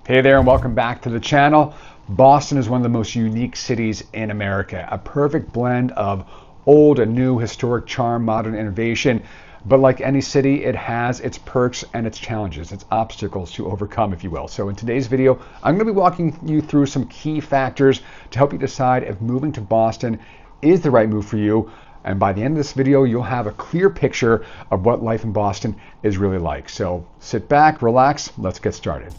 Hey there and welcome back to the channel. Boston is one of the most unique cities in America, a perfect blend of old and new, historic charm, modern innovation. But like any city, it has its perks and its challenges, its obstacles to overcome, if you will. So in today's video, I'm going to be walking you through some key factors to help you decide if moving to Boston is the right move for you. And by the end of this video, you'll have a clear picture of what life in Boston is really like. So sit back, relax, let's get started.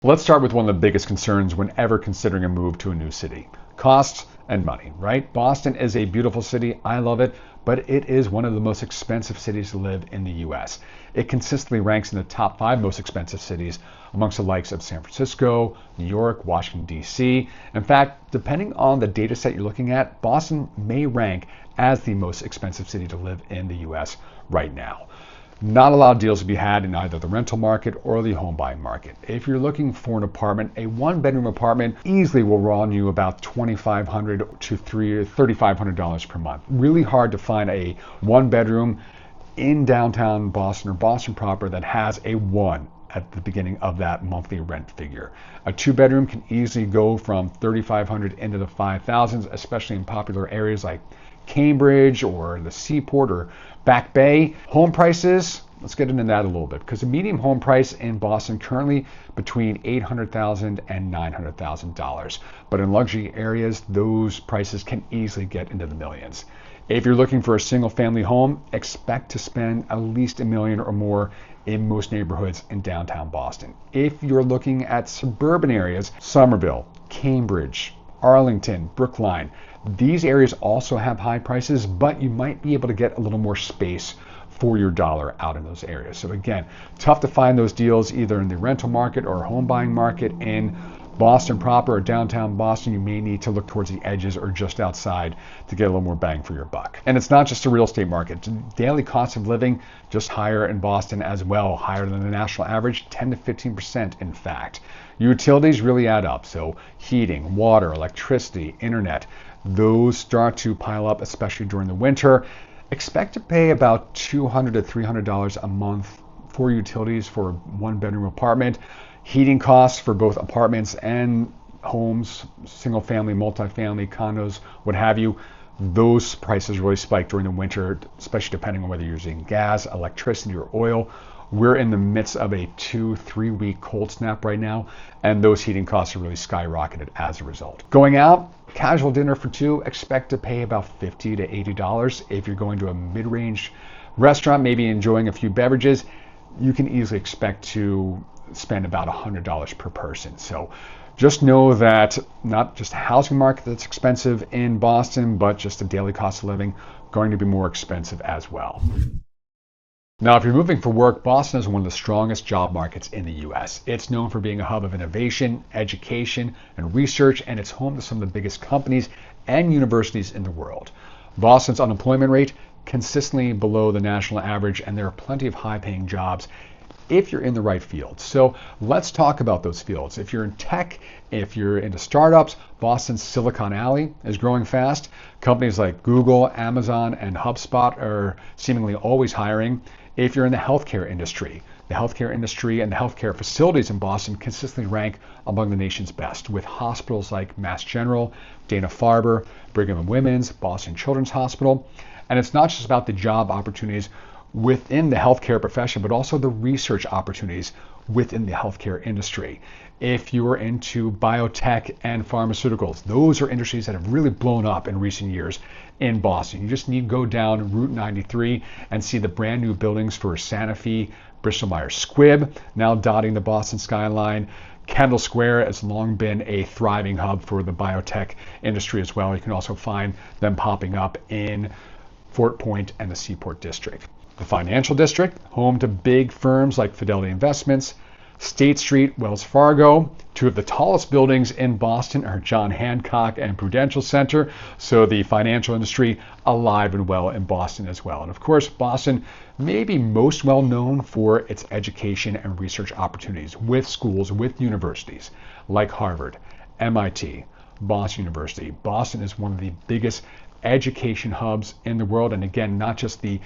Let's start with one of the biggest concerns whenever considering a move to a new city: costs and money, right? Boston is a beautiful city. I love it, but it is one of the most expensive cities to live in the US. It consistently ranks in the top 5 most expensive cities amongst the likes of San Francisco, New York, Washington, D.C. In fact, depending on the data set you're looking at, Boston may rank as the most expensive city to live in the US right now. Not a lot of deals to be had in either the rental market or the home buying market. If you're looking for an apartment, a one-bedroom apartment easily will run you about $2,500 to $3,500 per month. Really hard to find a one-bedroom in downtown Boston or Boston proper that has a 1 at the beginning of that monthly rent figure. A 2-bedroom can easily go from $3,500 into the 5,000s, especially in popular areas like Cambridge or the Seaport or Back Bay. Home prices, let's get into that a little bit, because the median home price in Boston currently between $800,000 and $900,000. But in luxury areas, those prices can easily get into the millions. If you're looking for a single family home, expect to spend at least $1 million or more in most neighborhoods in downtown Boston. If you're looking at suburban areas, Somerville, Cambridge, Arlington, Brookline, these areas also have high prices, but you might be able to get a little more space for your dollar out in those areas. So again, tough to find those deals either in the rental market or home buying market in Boston proper or downtown Boston. You may need to look towards the edges or just outside to get a little more bang for your buck. And it's not just a real estate market. Daily cost of living just higher in Boston as well, higher than the national average, 10 to 15% in fact. Utilities really add up. So heating, water, electricity, internet, those start to pile up, especially during the winter. Expect to pay about $200 to $300 a month for utilities for a one-bedroom apartment. Heating costs for both apartments and homes, single family, multifamily, condos, what have you, those prices really spike during the winter, especially depending on whether you're using gas, electricity, or oil. We're in the midst of a 2-3 week cold snap right now, and those heating costs are really skyrocketed as a result. Going out, casual dinner for 2, expect to pay about $50 to $80. If you're going to a mid-range restaurant, maybe enjoying a few beverages, you can easily expect to spend about $100 per person. So just know that not just a housing market that's expensive in Boston, but just the daily cost of living going to be more expensive as well. Now, if you're moving for work, Boston is one of the strongest job markets in the US. It's known for being a hub of innovation, education, and research, and it's home to some of the biggest companies and universities in the world. Boston's unemployment rate consistently below the national average, and there are plenty of high-paying jobs if you're in the right field. So let's talk about those fields. If you're in tech, if you're into startups, Boston's Silicon Alley is growing fast. Companies like Google, Amazon, and HubSpot are seemingly always hiring. If you're in the healthcare industry and the healthcare facilities in Boston consistently rank among the nation's best, with hospitals like Mass General, Dana-Farber, Brigham and Women's, Boston Children's Hospital. And it's not just about the job opportunities within the healthcare profession, but also the research opportunities within the healthcare industry. If you are into biotech and pharmaceuticals, those are industries that have really blown up in recent years in Boston. You just need to go down Route 93 and see the brand new buildings for Sanofi, Bristol-Myers Squibb, now dotting the Boston skyline. Kendall Square has long been a thriving hub for the biotech industry as well. You can also find them popping up in Fort Point and the Seaport District. The Financial District, home to big firms like Fidelity Investments, State Street, Wells Fargo. 2 of the tallest buildings in Boston are John Hancock and Prudential Center. So the financial industry alive and well in Boston as well. And of course, Boston may be most well known for its education and research opportunities with schools, with universities like Harvard, MIT, Boston University. Boston is one of the biggest education hubs in the world. And again, not just the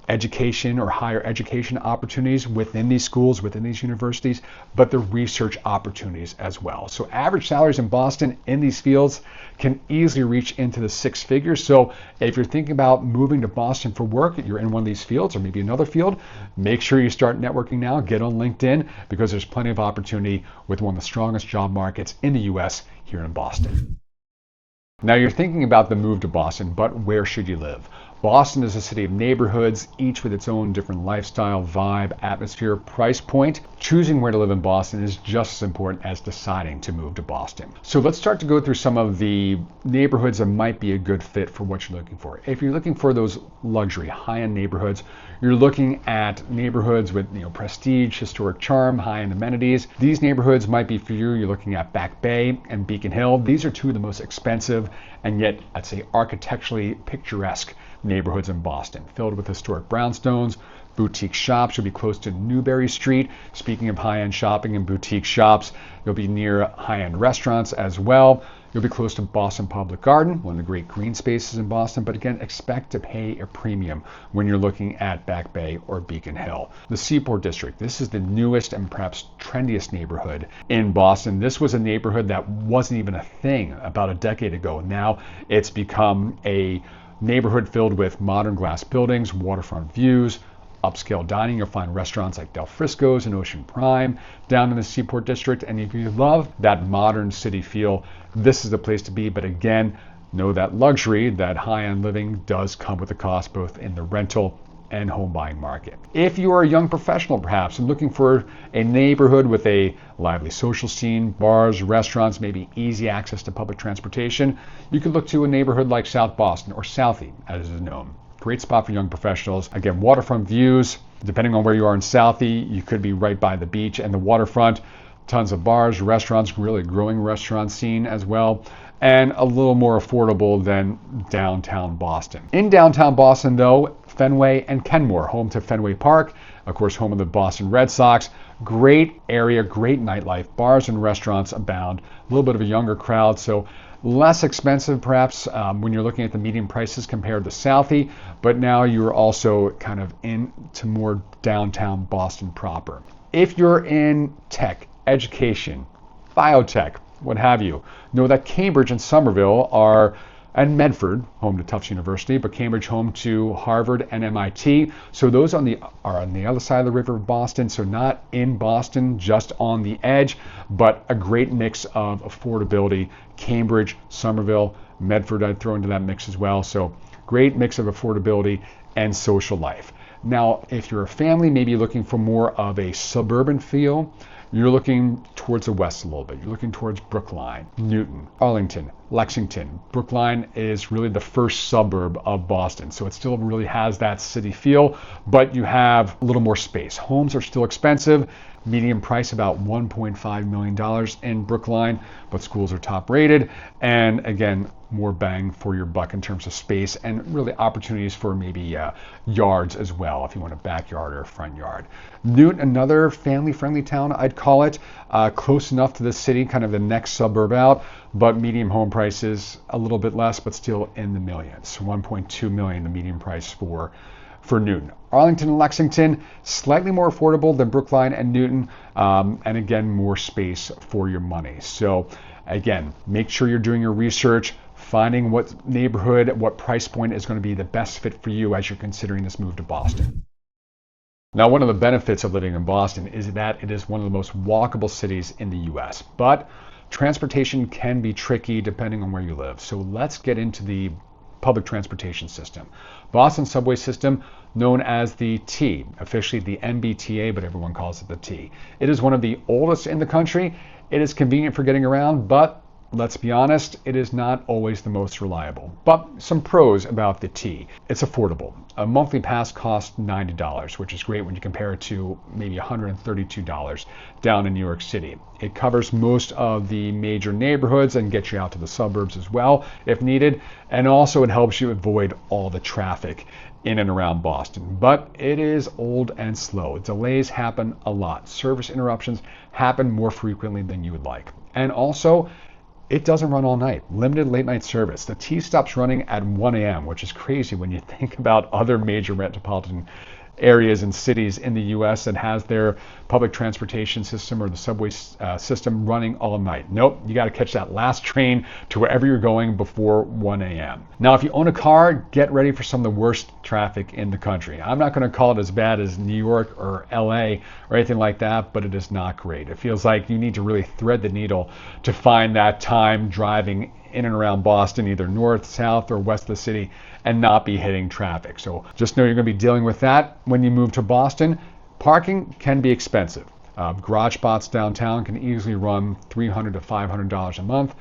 education or higher education opportunities within these schools, within these universities, but the research opportunities as well. So average salaries in Boston in these fields can easily reach into the six figures. So if you're thinking about moving to Boston for work, you're in one of these fields or maybe another field, make sure you start networking now, get on LinkedIn, because there's plenty of opportunity with one of the strongest job markets in the US here in Boston. Now you're thinking about the move to Boston, but where should you live? Boston is a city of neighborhoods, each with its own different lifestyle, vibe, atmosphere, price point. Choosing where to live in Boston is just as important as deciding to move to Boston. So let's start to go through some of the neighborhoods that might be a good fit for what you're looking for. If you're looking for those luxury, high-end neighborhoods, you're looking at neighborhoods with prestige, historic charm, high-end amenities. These neighborhoods might be for you. You're looking at Back Bay and Beacon Hill. These are two of the most expensive and yet, I'd say, architecturally picturesque neighborhoods in Boston, filled with historic brownstones. Boutique shops. You'll be close to Newbury Street. Speaking of high-end shopping and boutique shops, you'll be near high-end restaurants as well. You'll be close to Boston Public Garden, one of the great green spaces in Boston, but again, expect to pay a premium when you're looking at Back Bay or Beacon Hill. The Seaport District, this is the newest and perhaps trendiest neighborhood in Boston. This was a neighborhood that wasn't even a thing about a decade ago. Now it's become a neighborhood filled with modern glass buildings, waterfront views, upscale dining. You'll find restaurants like Del Frisco's and Ocean Prime down in the Seaport District. And if you love that modern city feel, this is the place to be. But again, know that luxury, that high-end living does come with a cost, both in the rental and home buying market. If you are a young professional perhaps and looking for a neighborhood with a lively social scene, bars, restaurants, maybe easy access to public transportation, you could look to a neighborhood like South Boston, or Southie as it is known. Great spot for young professionals. Again, waterfront views. Depending on where you are in Southie, you could be right by the beach and the waterfront. Tons of bars, restaurants, really growing restaurant scene as well, and a little more affordable than downtown Boston. In downtown Boston, though, Fenway and Kenmore, home to Fenway Park, of course, home of the Boston Red Sox. Great area, great nightlife, bars and restaurants abound. A little bit of a younger crowd, so less expensive perhaps when you're looking at the median prices compared to Southie, but now you're also kind of into more downtown Boston proper. If you're in tech, education, biotech, what have you, know that Cambridge and Somerville are, and Medford, home to Tufts University, but Cambridge home to Harvard and MIT. So those are on the other side of the river of Boston, so not in Boston, just on the edge, but a great mix of affordability. Cambridge, Somerville, Medford I'd throw into that mix as well. So great mix of affordability and social life. Now, if you're a family, maybe looking for more of a suburban feel, you're looking towards the west a little bit. You're looking towards Brookline, Newton, Arlington, Lexington. Brookline is really the first suburb of Boston, so it still really has that city feel, but you have a little more space. Homes are still expensive. Median price about $1.5 million in Brookline, but schools are top rated. And again, more bang for your buck in terms of space and really opportunities for maybe yards as well, if you want a backyard or a front yard. Newton, another family-friendly town, I'd call it, close enough to the city, kind of the next suburb out, but median home prices a little bit less, but still in the millions. 1.2 million, the median price for Newton. Arlington and Lexington, slightly more affordable than Brookline and Newton, and again, more space for your money. So again, make sure you're doing your research, finding what neighborhood, what price point is going to be the best fit for you as you're considering this move to Boston. Now, one of the benefits of living in Boston is that it is one of the most walkable cities in the US, but transportation can be tricky depending on where you live. So let's get into the public transportation system. Boston subway system, known as the T, officially the MBTA, but everyone calls it the T. It is one of the oldest in the country. It is convenient for getting around, but let's be honest, it is not always the most reliable. But some pros about the T. It's affordable. A monthly pass costs $90, which is great when you compare it to maybe $132 down in New York City. It covers most of the major neighborhoods and gets you out to the suburbs as well if needed. And also it helps you avoid all the traffic in and around Boston. But it is old and slow. Delays happen a lot. Service interruptions happen more frequently than you would like. And also, it doesn't run all night. Limited late night service. The T stops running at 1 a.m., which is crazy when you think about other major metropolitan areas and cities in the U.S. that has their public transportation system or the subway system running all night. Nope, you got to catch that last train to wherever you're going before 1 a.m. Now, if you own a car, get ready for some of the worst traffic in the country. I'm not going to call it as bad as New York or LA or anything like that, but it is not great. It feels like you need to really thread the needle to find that time driving in and around Boston, either north, south, or west of the city, and not be hitting traffic. So just know you're going to be dealing with that when you move to Boston. Parking can be expensive. Garage spots downtown can easily run $300 to $500 a month.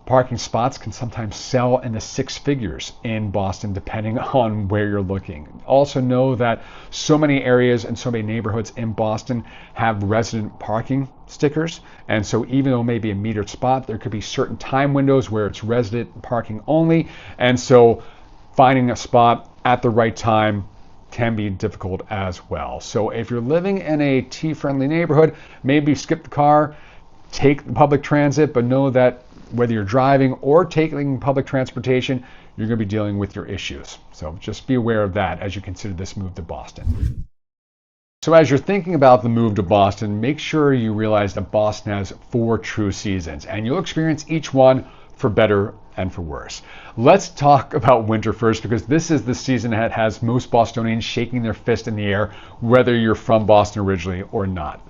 Parking spots can sometimes sell in the six figures in Boston, depending on where you're looking. Also know that so many areas and so many neighborhoods in Boston have resident parking stickers. And so even though it may be a metered spot, there could be certain time windows where it's resident parking only. And so finding a spot at the right time can be difficult as well. So if you're living in a T-friendly neighborhood, maybe skip the car, take the public transit, but know that whether you're driving or taking public transportation, you're going to be dealing with your issues. So just be aware of that as you consider this move to Boston. So as you're thinking about the move to Boston, make sure you realize that Boston has 4 true seasons, and you'll experience each one for better and for worse. Let's talk about winter first, because this is the season that has most Bostonians shaking their fist in the air, whether you're from Boston originally or not.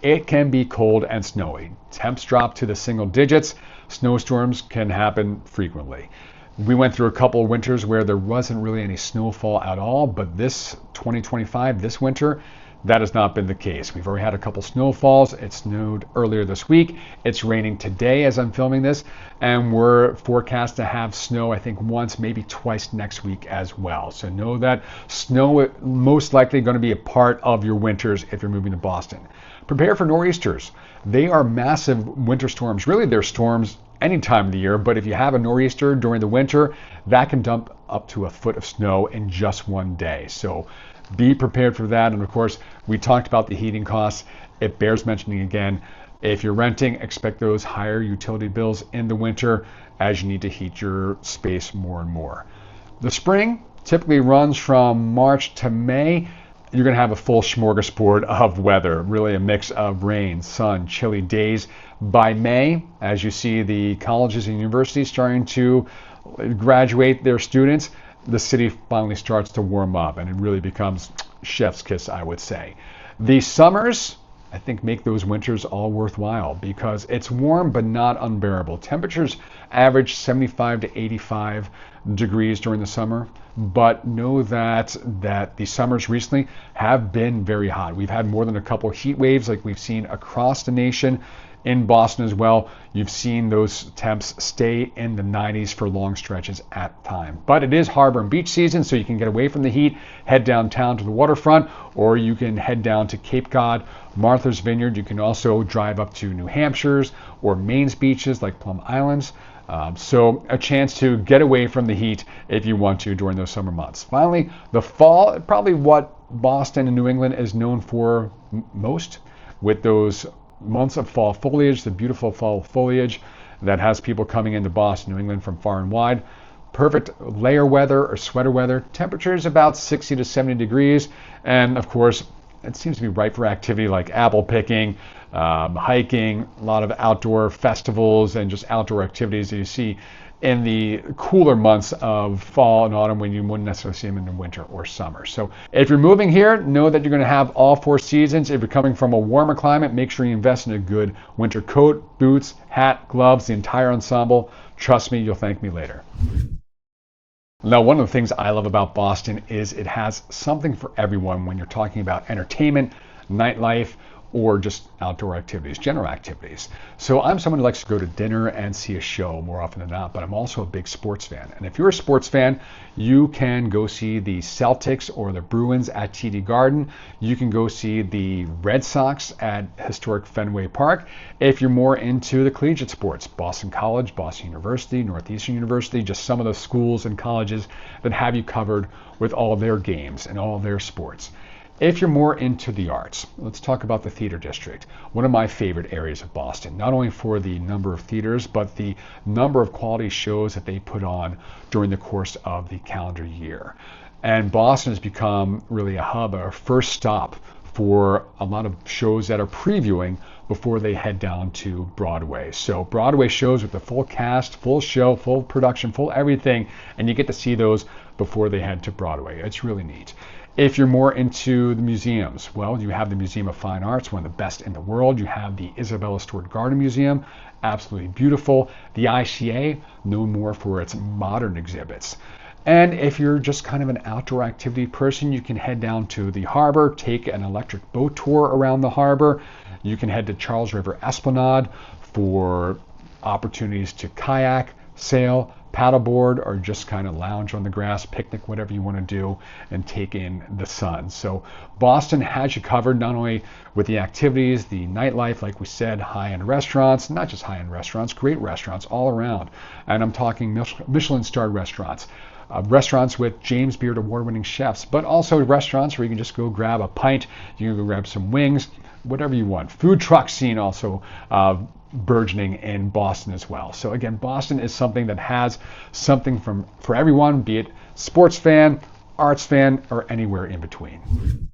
It can be cold and snowy. Temps drop to the single digits. Snowstorms can happen frequently. We went through a couple of winters where there wasn't really any snowfall at all, but this 2025, this winter, that has not been the case. We've already had a couple snowfalls. It snowed earlier this week. It's raining today as I'm filming this, and we're forecast to have snow, I think, once, maybe twice next week as well. So know that snow is most likely going to be a part of your winters if you're moving to Boston. Prepare for nor'easters. They are massive winter storms. Really, they're storms any time of the year, but if you have a nor'easter during the winter, that can dump up to a foot of snow in just one day. So be prepared for that. And of course, we talked about the heating costs. It bears mentioning again. If you're renting, expect those higher utility bills in the winter as you need to heat your space more and more. The spring typically runs from March to May. You're going to have a full smorgasbord of weather, really a mix of rain, sun, chilly days. By May, as you see the colleges and universities starting to graduate their students, the city finally starts to warm up, and it really becomes chef's kiss, I would say. The summers, I think, make those winters all worthwhile because it's warm but not unbearable. Temperatures average 75 to 85 degrees during the summer, but know that the summers recently have been very hot. We've had more than a couple heat waves like we've seen across the nation. In Boston as well, you've seen those temps stay in the 90s for long stretches at time. But it is harbor and beach season, so you can get away from the heat, head downtown to the waterfront, or you can head down to Cape Cod, Martha's Vineyard. You can also drive up to New Hampshire's or Maine's beaches like Plum Islands. So a chance to get away from the heat if you want to during those summer months. Finally, the fall, probably what Boston and New England is known for most, with those months of fall foliage, the beautiful fall foliage that has people coming into Boston, New England from far and wide. Perfect layer weather or sweater weather. Temperatures about 60 to 70 degrees. And of course, it seems to be ripe for activity like apple picking, hiking, a lot of outdoor festivals and just outdoor activities that you see in the cooler months of fall and autumn when you wouldn't necessarily see them in the winter or summer. So if you're moving here, know that you're going to have all 4 seasons. If you're coming from a warmer climate, make sure you invest in a good winter coat, boots, hat, gloves, the entire ensemble. Trust me, you'll thank me later. Now, one of the things I love about Boston is it has something for everyone when you're talking about entertainment, nightlife, or just outdoor activities, general activities. So I'm someone who likes to go to dinner and see a show more often than not, but I'm also a big sports fan. And if you're a sports fan, you can go see the Celtics or the Bruins at TD Garden. You can go see the Red Sox at historic Fenway Park. If you're more into the collegiate sports, Boston College, Boston University, Northeastern University, just some of the schools and colleges that have you covered with all of their games and all of their sports. If you're more into the arts, let's talk about the theater district, one of my favorite areas of Boston, not only for the number of theaters, but the number of quality shows that they put on during the course of the calendar year. And Boston has become really a hub, a first stop for a lot of shows that are previewing before they head down to Broadway. So Broadway shows with the full cast, full show, full production, full everything, and you get to see those before they head to Broadway. It's really neat. If you're more into the museums, well, you have the Museum of Fine Arts, one of the best in the world. You have the Isabella Stewart Gardner Museum, absolutely beautiful. The ICA, known more for its modern exhibits. And if you're just kind of an outdoor activity person, you can head down to the harbor, take an electric boat tour around the harbor. You can head to Charles River Esplanade for opportunities to kayak, sail, paddleboard, or just kind of lounge on the grass, picnic, whatever you want to do, and take in the sun. So Boston has you covered, not only with the activities, the nightlife, like we said, high-end restaurants, not just high-end restaurants, great restaurants all around. And I'm talking Michelin-starred restaurants. Restaurants with James Beard award-winning chefs, but also restaurants where you can just go grab a pint, you can go grab some wings, whatever you want. Food truck scene also burgeoning in Boston as well. So again, Boston is something that has something for everyone, be it sports fan, arts fan, or anywhere in between.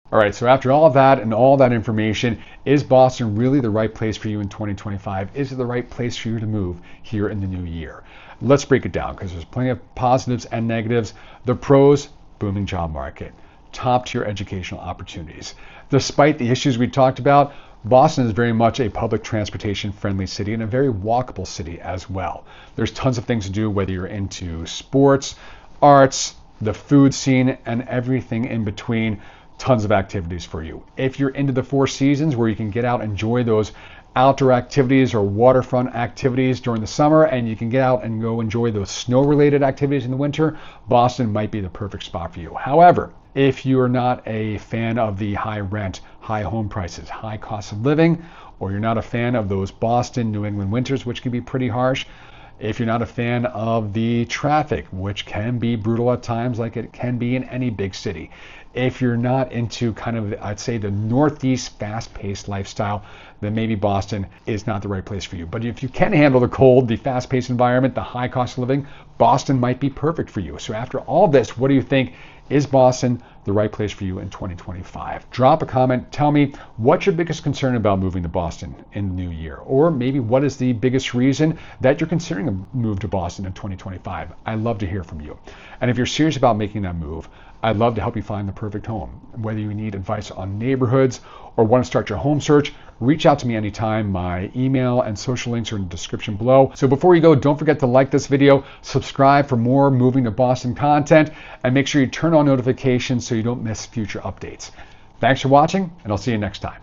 All right, so after all of that and all that information, is Boston really the right place for you in 2025? Is it the right place for you to move here in the new year? Let's break it down because there's plenty of positives and negatives. The pros, booming job market, top tier educational opportunities. Despite the issues we talked about, Boston is very much a public transportation friendly city and a very walkable city as well. There's tons of things to do, whether you're into sports, arts, the food scene, and everything in between. Tons of activities for you. If you're into the Four Seasons, where you can get out and enjoy those outdoor activities or waterfront activities during the summer, and you can get out and go enjoy those snow-related activities in the winter, Boston might be the perfect spot for you. However, if you are not a fan of the high rent, high home prices, high cost of living, or you're not a fan of those Boston, New England winters, which can be pretty harsh, if you're not a fan of the traffic, which can be brutal at times, like it can be in any big city, if you're not into kind of, I'd say, the Northeast fast-paced lifestyle, then maybe Boston is not the right place for you. But if you can handle the cold, the fast-paced environment, the high cost of living, Boston might be perfect for you. So after all this, what do you think? Is Boston the right place for you in 2025? Drop a comment. Tell me what's your biggest concern about moving to Boston in the new year, or maybe what is the biggest reason that you're considering a move to Boston in 2025. I'd love to hear from you. And if you're serious about making that move, I'd love to help you find the perfect home. Whether you need advice on neighborhoods or want to start your home search, reach out to me anytime. My email and social links are in the description below. So before you go, don't forget to like this video, subscribe for more Moving to Boston content, and make sure you turn on notifications so you don't miss future updates. Thanks for watching, and I'll see you next time.